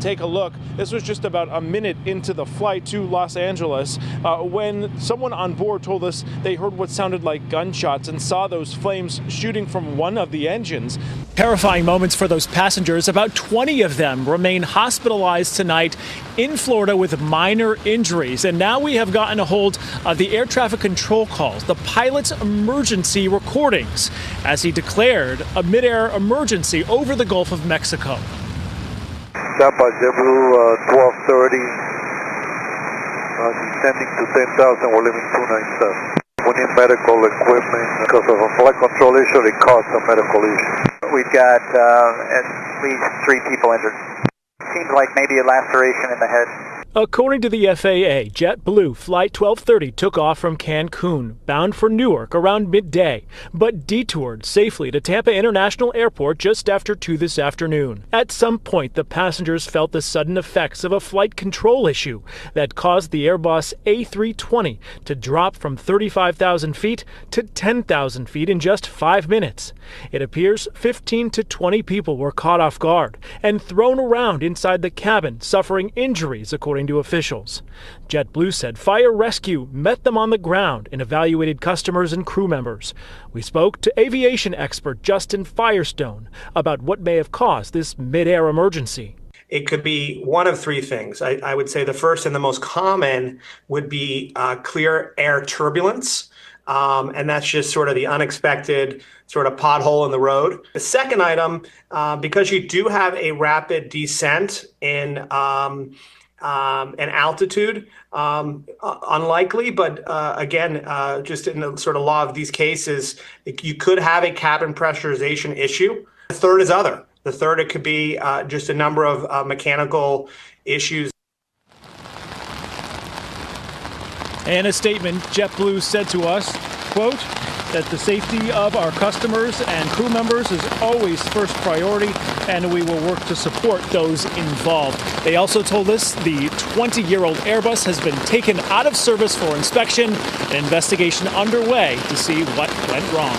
Take a look. This was just about a minute into the flight to Los Angeles when someone on board told us they heard what sounded like gunshots and saw those flames shooting from one of the engines. Terrifying moments for those passengers. About 20 of them remain hospitalized tonight in Florida with minor injuries. And now we have gotten a hold of the air traffic control calls, the pilot's emergency recordings, as he declared a mid-air emergency over the Gulf of Mexico. Stop by JetBlue 1230, descending to 10,000, we're leaving 297. We need medical equipment because of a flight control issue, it caused a medical issue. We've got at least 3 people injured. Seems like maybe a laceration in the head. According to the FAA, JetBlue Flight 1230 took off from Cancun, bound for Newark around midday, but detoured safely to Tampa International Airport just after 2 this afternoon. At some point, the passengers felt the sudden effects of a flight control issue that caused the Airbus A320 to drop from 35,000 feet to 10,000 feet in just 5 minutes. It appears 15 to 20 people were caught off guard and thrown around inside the cabin, suffering injuries, according to officials. JetBlue said fire rescue met them on the ground and evaluated customers and crew members. We spoke to aviation expert Justin Firestone about what may have caused this mid-air emergency. It could be one of 3 things. I would say the first and the most common would be clear air turbulence. And that's just sort of the unexpected sort of pothole in the road. The second item, because you do have a rapid descent in and altitude, unlikely, but again, just in the sort of law of these cases, you could have a cabin pressurization issue. The third is other. The third, it could be just a number of mechanical issues. In a statement, JetBlue said to us, quote, that the safety of our customers and crew members is always first priority, and we will work to support those involved. They also told us the 20-year-old Airbus has been taken out of service for inspection, an investigation underway to see what went wrong.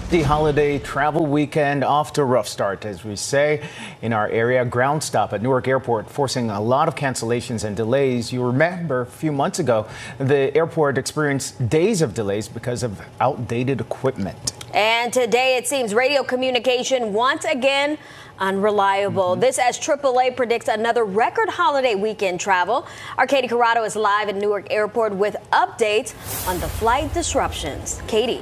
The holiday travel weekend off to a rough start, as we say, in our area. Ground stop at Newark Airport forcing a lot of cancellations and delays. You remember a few months ago, the airport experienced days of delays because of outdated equipment. And today it seems radio communication once again unreliable. This as AAA predicts another record holiday weekend travel. Our Katie Corrado is live at Newark Airport with updates on the flight disruptions. Katie.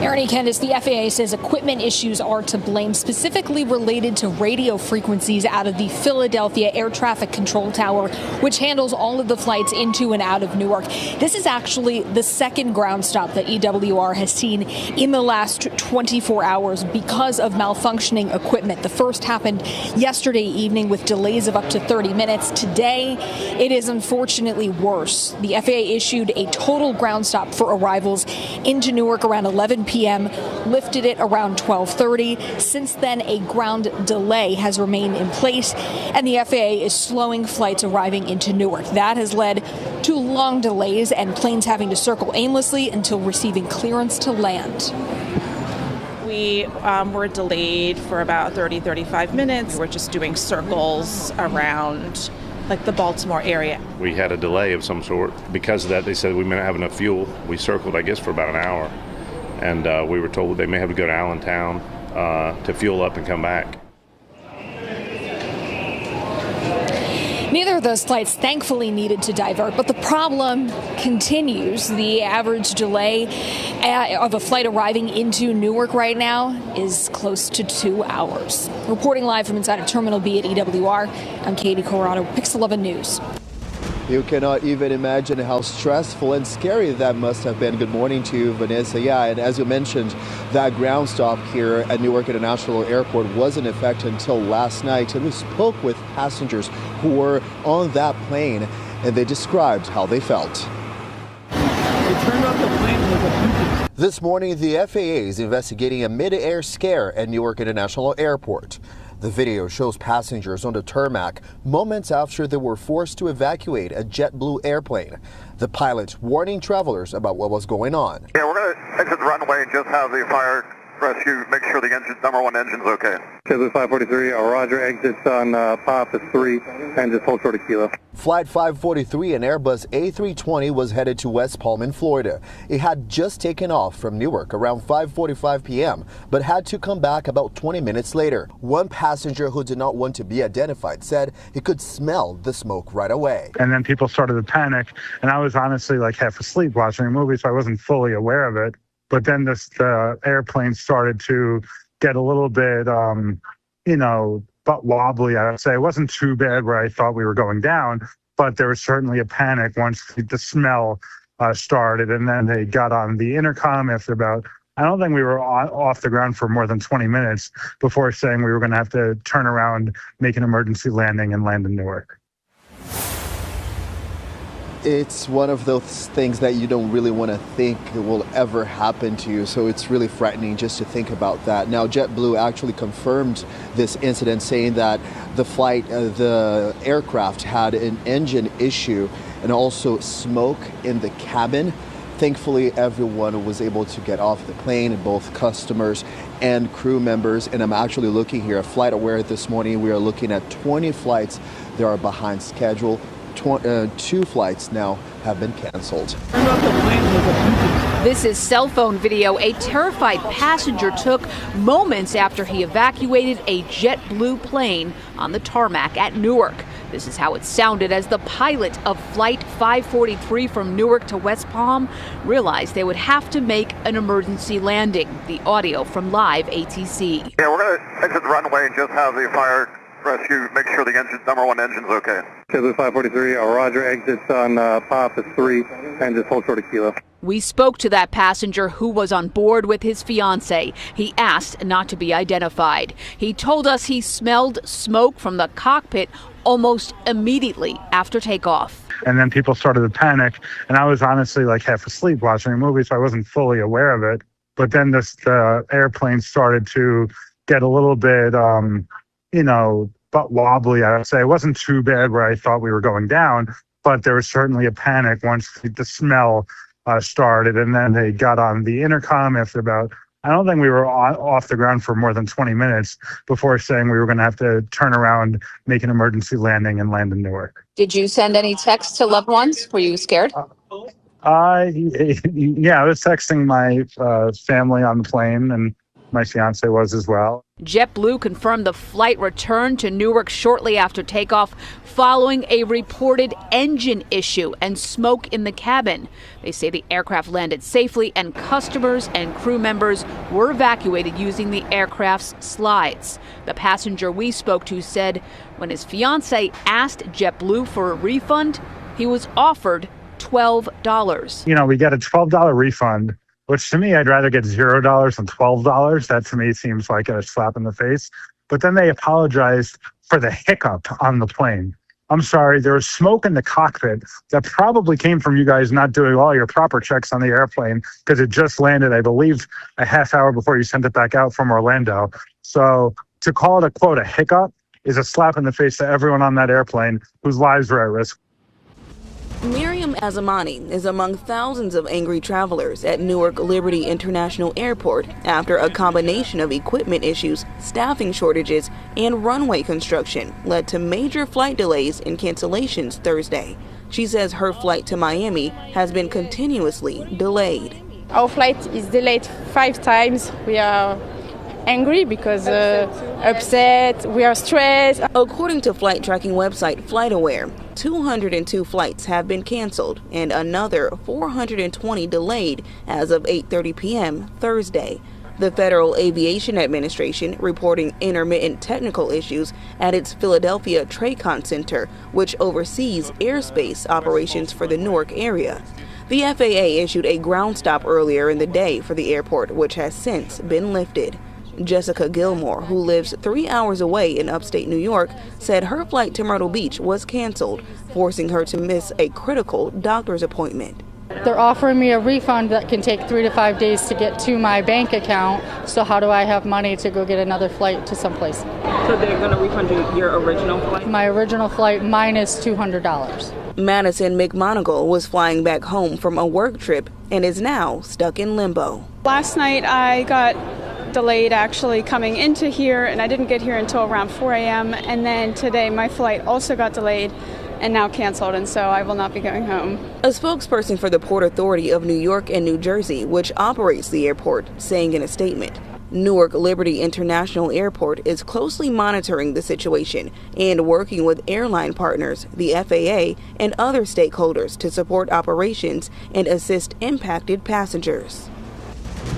Ernie Candace, the FAA says equipment issues are to blame, specifically related to radio frequencies out of the Philadelphia Air Traffic Control Tower, which handles all of the flights into and out of Newark. This is actually the second ground stop that EWR has seen in the last 24 hours because of malfunctioning equipment. The first happened yesterday evening with delays of up to 30 minutes. Today, it is unfortunately worse. The FAA issued a total ground stop for arrivals into Newark around 11 p.m., lifted it around 12:30. Since then, a ground delay has remained in place, and the FAA is slowing flights arriving into Newark. That has led to long delays and planes having to circle aimlessly until receiving clearance to land. We were delayed for about 35 minutes. We're just doing circles around like the Baltimore area. We had a delay of some sort. Because of that, they said we may not have enough fuel. We circled, I guess, for about an hour. And we were told they may have to go to Allentown to fuel up and come back. Neither of those flights thankfully needed to divert, but the problem continues. The average delay of a flight arriving into Newark right now is close to 2 hours. Reporting live from inside of Terminal B at EWR, I'm Katie Corrado, Pix 11 News. You cannot even imagine how stressful and scary that must have been. Good morning to you, Vanessa. Yeah, and as you mentioned, that ground stop here at Newark International Airport was in effect until last night. And we spoke with passengers who were on that plane, and they described how they felt. They turned off the plane and was a This morning, the FAA is investigating a mid-air scare at Newark International Airport. The video shows passengers on the tarmac moments after they were forced to evacuate a JetBlue airplane. The pilot warning travelers about what was going on. Yeah, we're going to exit the runway and just have the fire rescue, make sure the number one engine's okay. JetBlue 543, roger, exits on POP is 3, and just hold short of Kilo. Flight 543, an Airbus A320, was headed to West Palm in Florida. It had just taken off from Newark around 5:45 p.m., but had to come back about 20 minutes later. One passenger who did not want to be identified said he could smell the smoke right away. And then people started to panic, and I was honestly like half asleep watching a movie, so I wasn't fully aware of it. But then the airplane started to get a little bit, but wobbly, I would say. It wasn't too bad where I thought we were going down, but there was certainly a panic once the smell started. And then they got on the intercom after about, I don't think we were off the ground for more than 20 minutes before saying we were going to have to turn around, make an emergency landing, and land in Newark. It's one of those things that you don't really want to think will ever happen to you, so it's really frightening just to think about that. Now, JetBlue actually confirmed this incident, saying that the aircraft had an engine issue and also smoke in the cabin. Thankfully, everyone was able to get off the plane, both customers and crew members. And I'm actually looking here at FlightAware this morning. We are looking at 20 flights that are behind schedule. 2 flights now have been canceled. This is cell phone video a terrified passenger took moments after he evacuated a JetBlue plane on the tarmac at Newark. This is how it sounded as the pilot of Flight 543 from Newark to West Palm realized they would have to make an emergency landing. The audio from live ATC. Yeah, we're going to exit the runway and just have the fire rescue, make sure the number one engine's okay. JetBlue 543, roger, exits on POP is 3, and just hold short of Kilo. We spoke to that passenger who was on board with his fiancée. He asked not to be identified. He told us he smelled smoke from the cockpit almost immediately after takeoff. And then people started to panic, and I was honestly like half asleep watching a movie, so I wasn't fully aware of it. But then the airplane started to get a little bit, but wobbly, I would say. It wasn't too bad where I thought we were going down, but there was certainly a panic once the smell started. And then they got on the intercom after about, I don't think we were off the ground for more than 20 minutes before saying we were going to have to turn around, make an emergency landing, and land in Newark. Did you send any texts to loved ones? Were you scared? Yeah, I was texting my family on the plane, and my fiance was as well. JetBlue confirmed the flight returned to Newark shortly after takeoff following a reported engine issue and smoke in the cabin. They say the aircraft landed safely and customers and crew members were evacuated using the aircraft's slides. The passenger we spoke to said when his fiance asked JetBlue for a refund, he was offered $12. We get a $12 refund, which to me, I'd rather get $0 than $12. That to me seems like a slap in the face. But then they apologized for the hiccup on the plane. I'm sorry, there was smoke in the cockpit that probably came from you guys not doing all your proper checks on the airplane because it just landed, I believe, a half hour before you sent it back out from Orlando. So to call it a, quote, a hiccup is a slap in the face to everyone on that airplane whose lives were at risk. Miriam Azamani is among thousands of angry travelers at Newark Liberty International Airport after a combination of equipment issues, staffing shortages, and runway construction led to major flight delays and cancellations Thursday. She says her flight to Miami has been continuously delayed. Our flight is delayed 5 times. We are angry because upset, we are stressed. According to flight tracking website FlightAware, 202 flights have been canceled and another 420 delayed as of 8:30 p.m. Thursday. The Federal Aviation Administration reporting intermittent technical issues at its Philadelphia TRACON Center, which oversees airspace operations for the Newark area. The FAA issued a ground stop earlier in the day for the airport, which has since been lifted. Jessica Gilmore, who lives 3 hours away in upstate New York, said her flight to Myrtle Beach was canceled, forcing her to miss a critical doctor's appointment. They're offering me a refund that can take 3 to 5 days to get to my bank account. So how do I have money to go get another flight to someplace? So they're going to refund you your original flight? My original flight minus $200. Madison McMonigal was flying back home from a work trip and is now stuck in limbo. Last night I got delayed actually coming into here, and I didn't get here until around 4 a.m. And then today my flight also got delayed and now canceled, and so I will not be going home. A spokesperson for the Port Authority of New York and New Jersey, which operates the airport, saying in a statement, Newark Liberty International Airport is closely monitoring the situation and working with airline partners, the FAA, and other stakeholders to support operations and assist impacted passengers.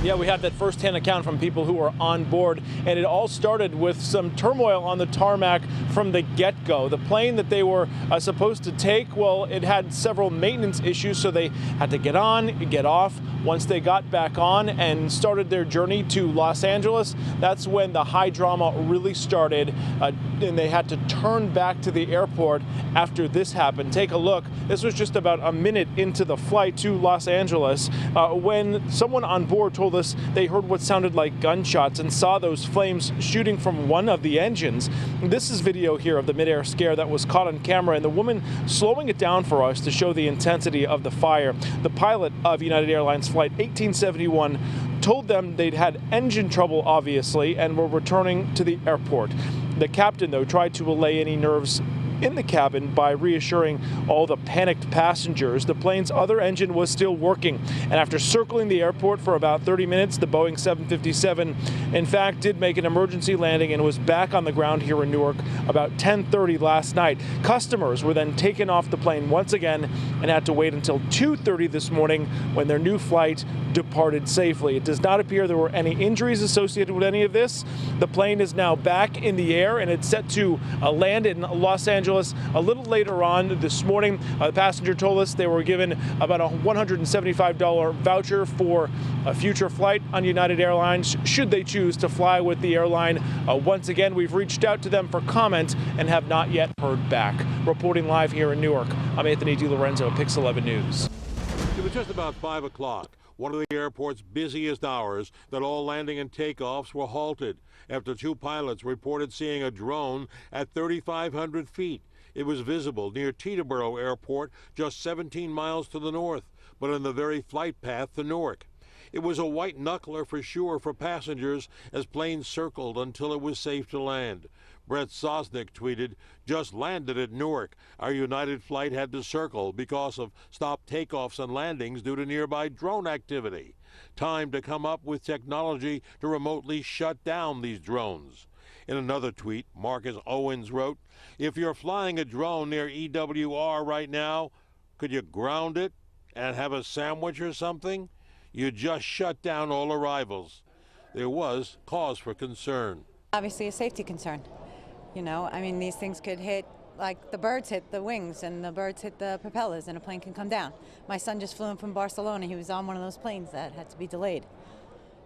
Yeah, we have that first-hand account from people who were on board, and it all started with some turmoil on the tarmac from the get-go. The plane that they were supposed to take, well, it had several maintenance issues, so they had to get on, get off. Once they got back on and started their journey to Los Angeles, that's when the high drama really started, and they had to turn back to the airport after this happened. Take a look. This was just about a minute into the flight to Los Angeles when someone on board told us they heard what sounded like gunshots and saw those flames shooting from one of the engines. This is video here of the midair scare that was caught on camera, and the woman slowing it down for us to show the intensity of the fire. The pilot of United Airlines Flight 1871 told them they'd had engine trouble, obviously, and were returning to the airport. The captain, though, tried to allay any nerves in the cabin by reassuring all the panicked passengers the plane's other engine was still working. And after circling the airport for about 30 minutes, the Boeing 757, in fact, did make an emergency landing and was back on the ground here in Newark about 10:30 last night. Customers were then taken off the plane once again and had to wait until 2:30 this morning when their new flight departed safely. It does not appear there were any injuries associated with any of this. The plane is now back in the air, and it's set to land in Los Angeles a little later on this morning. The passenger told us they were given about a $175 voucher for a future flight on United Airlines should they choose to fly with the airline. Once again, we've reached out to them for comment and have not yet heard back. Reporting live here in Newark, I'm Anthony DiLorenzo, Pix 11 News. It was just about 5 o'clock, one of the airport's busiest hours, that all landing and takeoffs were halted after two pilots reported seeing a drone at 3,500 feet. It was visible near Teterboro Airport, just 17 miles to the north, but in the very flight path to Newark. It was a white knuckler for sure for passengers as planes circled until it was safe to land. Brett Sosnick tweeted, "Just landed at Newark. Our United flight had to circle because of stopped takeoffs and landings due to nearby drone activity. Time to come up with technology to remotely shut down these drones." In another tweet, Marcus Owens wrote, "If you're flying a drone near EWR right now, could you ground it and have a sandwich or something? You just shut down all arrivals." There was cause for concern. Obviously a safety concern. You know, I mean, these things could hit, like the birds hit the wings and the birds hit the propellers and a plane can come down. My son just flew in from Barcelona. He was on one of those planes that had to be delayed.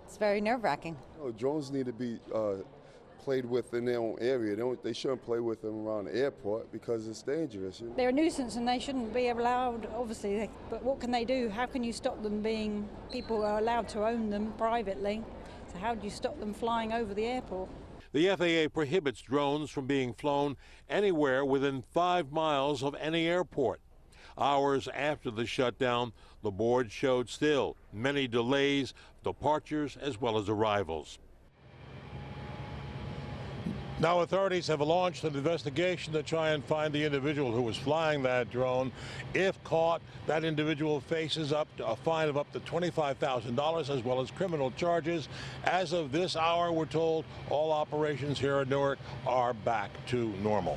It's very nerve-wracking. Oh, drones need to be played with in their own area. They shouldn't play with them around the airport because it's dangerous. You know? They're a nuisance and they shouldn't be allowed, obviously, but what can they do? How can you stop them being, people are allowed to own them privately, so how do you stop them flying over the airport? The FAA prohibits drones from being flown anywhere within 5 miles of any airport. Hours after the shutdown, the board showed still many delays, departures, as well as arrivals. Now authorities have launched an investigation to try and find the individual who was flying that drone. If caught, that individual faces up to a fine of up to $25,000 as well as criminal charges. As of this hour, we're told all operations here at Newark are back to normal.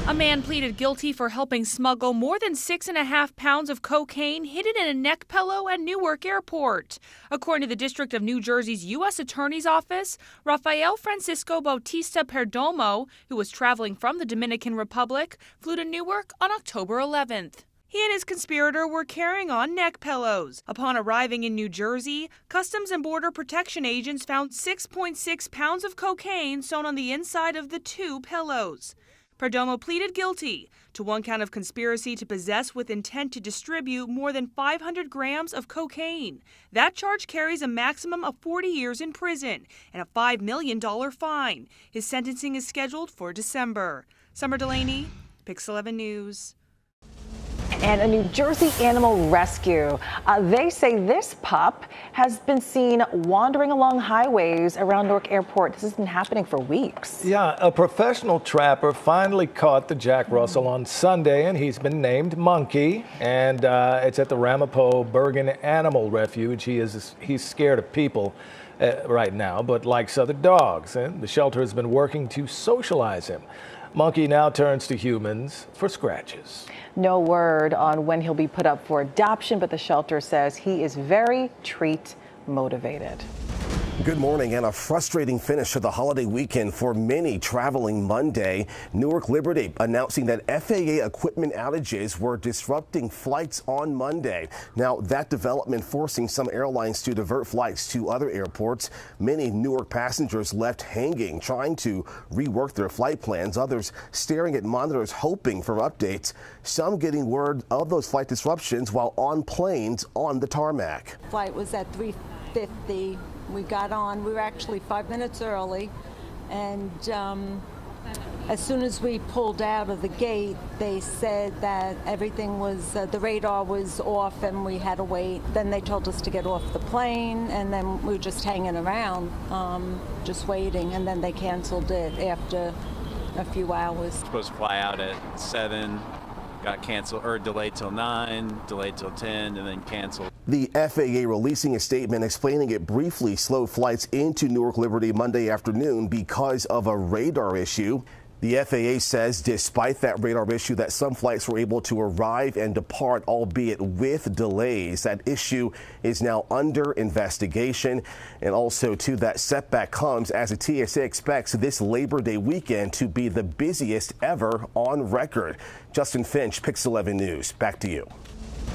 A man pleaded guilty for helping smuggle more than 6.5 pounds of cocaine hidden in a neck pillow at Newark Airport. According to the District of New Jersey's U.S. Attorney's Office, Rafael Francisco Bautista Perdomo, who was traveling from the Dominican Republic, flew to Newark on October 11th. He and his conspirator were carrying on neck pillows. Upon arriving in New Jersey, Customs and Border Protection agents found 6.6 pounds of cocaine sewn on the inside of the two pillows. Perdomo pleaded guilty to one count of conspiracy to possess with intent to distribute more than 500 grams of cocaine. That charge carries a maximum of 40 years in prison and a $5 million fine. His sentencing is scheduled for December. Summer Delaney, Pix 11 News. And a New Jersey animal rescue. They say this pup has been seen wandering along highways around Newark Airport. This has been happening for weeks. Yeah, a professional trapper finally caught the Jack Russell on Sunday, and he's been named Monkey. And it's at the Ramapo Bergen Animal Refuge. He's scared of people right now, but likes other dogs. And the shelter has been working to socialize him. Monkey now turns to humans for scratches. No word on when he'll be put up for adoption, but the shelter says he is very treat motivated. Good morning, and a frustrating finish to the holiday weekend for many traveling Monday. Newark Liberty announcing that FAA equipment outages were disrupting flights on Monday. Now, that development forcing some airlines to divert flights to other airports. Many Newark passengers left hanging, trying to rework their flight plans. Others staring at monitors, hoping for updates. Some getting word of those flight disruptions while on planes on the tarmac. Flight was at 3:50. We got on. We were actually 5 minutes early, and as soon as we pulled out of the gate, they said that everything was, the radar was off and we had to wait. Then they told us to get off the plane, and then we were just hanging around, just waiting, and then they canceled it after a few hours. Supposed to fly out at 7, got canceled or delayed till 9, delayed till 10, and then canceled. The FAA releasing a statement explaining it briefly slowed flights into Newark Liberty Monday afternoon because of a radar issue. The FAA says despite that radar issue that some flights were able to arrive and depart, albeit with delays. That issue is now under investigation. And also, too, that setback comes as the TSA expects this Labor Day weekend to be the busiest ever on record. Justin Finch, Pix 11 News. Back to you.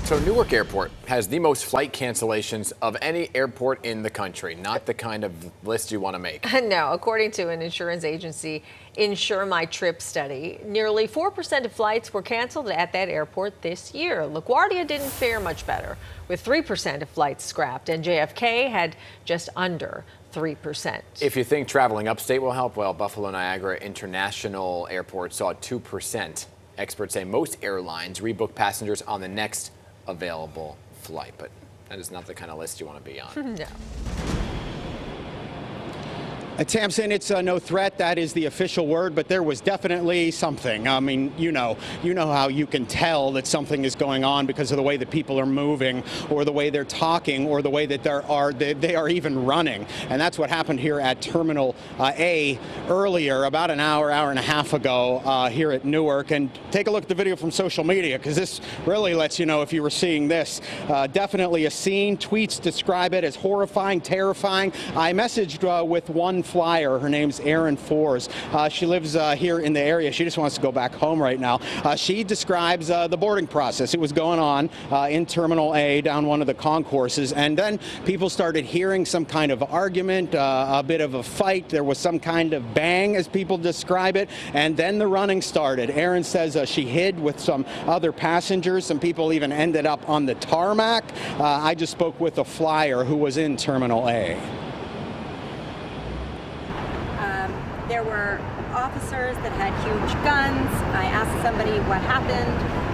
So Newark Airport has the most flight cancellations of any airport in the country. Not the kind of list you want to make. No, according to an insurance agency, Insure My Trip study, nearly 4% of flights were canceled at that airport this year. LaGuardia didn't fare much better, with 3% of flights scrapped, and JFK had just under 3%. If you think traveling upstate will help, well, Buffalo Niagara International Airport saw 2%. Experts say most airlines rebook passengers on the next available flight, but that is not the kind of list you want to be on. No. Tamsin, it's no threat. That is the official word, but there was definitely something. I mean, you know how you can tell that something is going on because of the way that people are moving, or the way they're talking, or the way that they are even running. And that's what happened here at Terminal A earlier, about an hour and a half ago here at Newark. And take a look at the video from social media, because this really lets you know if you were seeing this. Definitely a scene. Tweets describe it as horrifying, terrifying. I messaged with one flyer. Her name's Erin Fours. She lives here in the area. She just wants to go back home right now. She describes the boarding process. It was going on in Terminal A down one of the concourses, and then people started hearing some kind of argument, a bit of a fight. There was some kind of bang, as people describe it, and then the running started. Erin says she hid with some other passengers. Some people even ended up on the tarmac. I just spoke with a flyer who was in Terminal A. There were officers that had huge guns. I asked somebody what happened,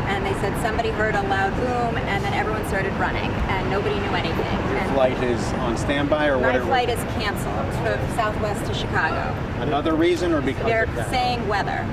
and they said somebody heard a loud boom, and then everyone started running, and nobody knew anything. Your flight is on standby, or what? My flight is canceled from Southwest to Chicago. Another reason, or because they're of that? saying weather.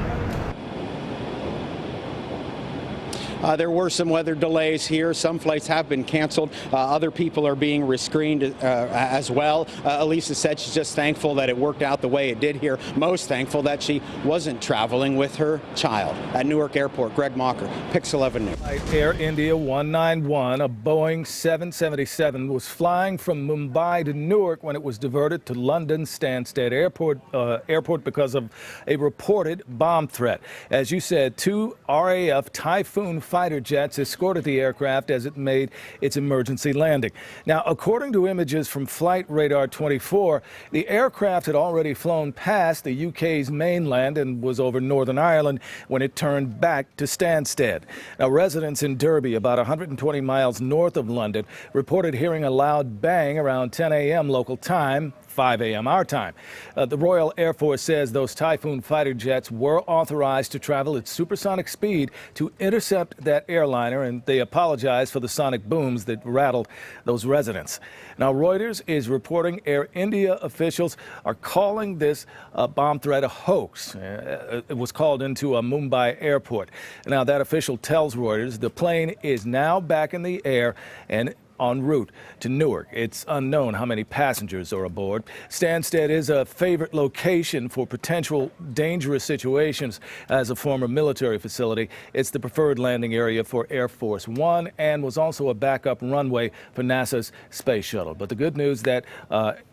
There were some weather delays here. Some flights have been canceled. Other people are being rescreened as well. Elisa said she's just thankful that it worked out the way it did here. Most thankful that she wasn't traveling with her child. At Newark Airport, Greg Mocker, Pix 11 News. Air India 191, a Boeing 777, was flying from Mumbai to Newark when it was diverted to London Stansted Airport because of a reported bomb threat. As you said, 2 RAF Typhoon fighter jets escorted the aircraft as it made its emergency landing. Now, according to images from Flight Radar 24, the aircraft had already flown past the UK's mainland and was over Northern Ireland when it turned back to Stansted. Now, residents in Derby, about 120 miles north of London, reported hearing a loud bang around 10 a.m. local time, 5 a.m. our time. The Royal Air Force says those Typhoon fighter jets were authorized to travel at supersonic speed to intercept that airliner, and they apologize for the sonic booms that rattled those residents. Now, Reuters is reporting Air India officials are calling this bomb threat a hoax. It was called into a Mumbai airport. Now, that official tells Reuters the plane is now back in the air and en route to Newark. It's unknown how many passengers are aboard. Stansted is a favorite location for potential dangerous situations. As a former military facility, it's the preferred landing area for Air Force One and was also a backup runway for NASA's space shuttle. But the good news that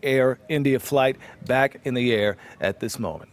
Air India flight back in the air at this moment.